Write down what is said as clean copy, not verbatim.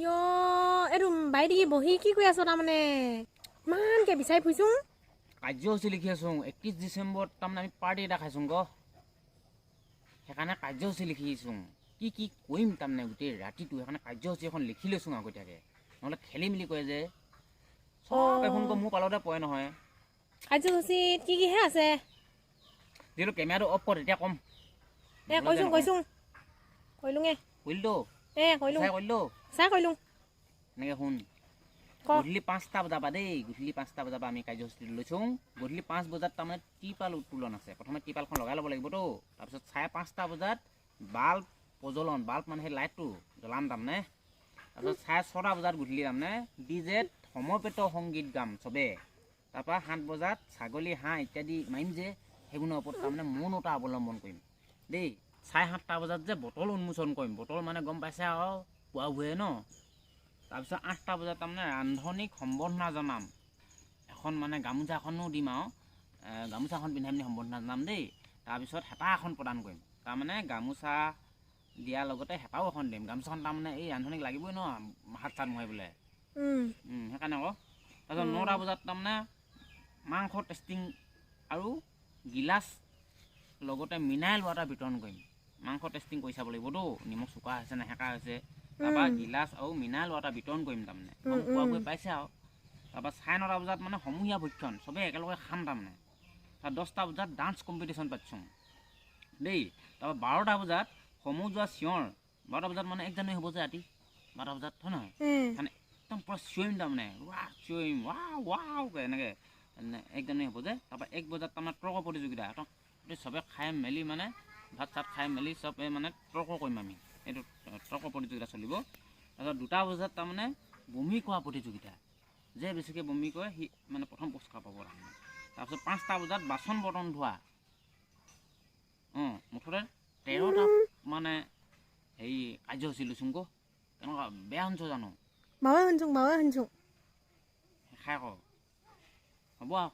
ইয় এইটো বাইদি বহি কি কৰি আছ তাৰমানে ইমানকে বিচাৰি ফুৰিছোঁ কাৰ্যসূচী লিখি আছোঁ 31 ডিচেম্বৰত তাৰমানে আমি পাৰ্টি এটা খাইছোঁ গ সেইকাৰণে কাৰ্যসূচী লিখিছোঁ কি কৰিম তাৰমানে গোটেই ৰাতিটো সেইকাৰণে কাৰ্যসূচী এখন লিখি লৈছোঁ আগতীয়াকৈ নহ'লে খেলি মেলি কৰে যে চব এখন মোৰ পালতে পৰে নহয় কাৰ্যসূচীত কিহে আছে যিহেতু কেমেৰাটো অফ কৰ তেতিয়া ক'ম কৈছোঁ কৰিলোঙে কৰিলোঁ কৰিলোঁ কৰিলোঁ চাই কৰিলোঁ এনেকৈ শুন গধূলি 5টা বজাৰ পৰা দেই গধূলি 5টা বজাৰ পৰা আমি কাৰ্যসূচী লৈছোঁ গধূলি 5 বজাত তাৰমানে ত্ৰিপাল উত্তোলন আছে প্ৰথমে ত্ৰিপালখন লগাই ল'ব লাগিবতো তাৰপিছত 5:30টা বজাত বাল্ব প্ৰজ্বলন বাল্ব মানে সেই লাইটটো জ্বলাম তাৰমানে তাৰপিছত 6:30 বজাত গধূলি তাৰমানে ডিজেত সমবেত সংগীত গাম চবে তাৰপৰা 7 বজাত ছাগলী হাঁহ ইত্যাদি মাৰিম যে সেইবোৰৰ ওপৰত তাৰমানে মৌন এটা অৱলম্বন কৰিম দেই 7:30টা বজাত যে বটল উন্মোচন কৰিম বটল মানে গম পাইছে আৰু পোৱাবোৰে ন তাৰপিছত 8টা বজাত তাৰমানে ৰান্ধনিক সম্বৰ্ধনা জনাম এখন মানে গামোচাখনো দিম আৰু গামোচাখন পিন্ধাই পিনি সম্বৰ্ধনা জনাম দেই তাৰপিছত হেতা এখন প্ৰদান কৰিম তাৰমানে গামোচা দিয়াৰ লগতে হেতাও এখন দিম গামোচাখন তাৰমানে এই ৰান্ধনিক লাগিবই ন হাত চাত মোৱাৰিবলৈ সেইকাৰণে আকৌ তাৰপিছত 9টা বজাত তাৰমানে মাংস টেষ্টিং আৰু গিলাচ লগতে মিনাৰেল ৱাটাৰ বিতৰণ কৰিম মাংস টেষ্টিং কৰি চাব লাগিবতো নিমখ চোকা হৈছে নে সেকা হৈছে তাৰপৰা গিলাচ আৰু মিনাৰেল ৱাটাৰ বিতৰণ কৰিম তাৰমানে খোৱাবোৰে পাইছে আৰু তাৰপৰা 9:30 বজাত মানে সমূহীয়া ভক্ষণ চবেই একেলগে খাম তাৰমানে তাৰ 10টা বজাত ডান্স কম্পিটিশ্যন পাতিছোঁ দেই তাৰপৰা 12টা বজাত সমূহ যোৱা চিঞৰ 12টা বজাত মানে 1 জানুৱাৰী হ'ব যে ৰাতি 12টা বজাত হয় নহয় মানে একদম পূৰা চিঞৰিম তাৰমানে চিঞৰিম এনেকৈ 1 জানুৱাৰী হ'ব যে তাৰপৰা 1 বজাত তাৰমানে তৰ্ক প্ৰতিযোগিতা একদম চবে খাই মেলি মানে ভাত চাত খাই মেলি চবে মানে তৰ্ক কৰিম আমি এইটো তৰ্ক প্ৰতিযোগিতা চলিব তাৰপিছত 2টা বজাত তাৰমানে বমি কৰা প্ৰতিযোগিতা যে বেছিকৈ বমি কৰে সি মানে প্ৰথম পুৰস্কাৰ পাব তাৰমানে তাৰপিছত 5টা বজাত বাচন বৰ্তন ধোৱা মুঠতে 13টা মানে হেৰি কাৰ্যসূচী লৈছোঁ আকৌ তেনেকুৱা বেয়া শুনিছ জানো বাৰু শুনিছোঁ খাই আকৌ হ'ব আৰু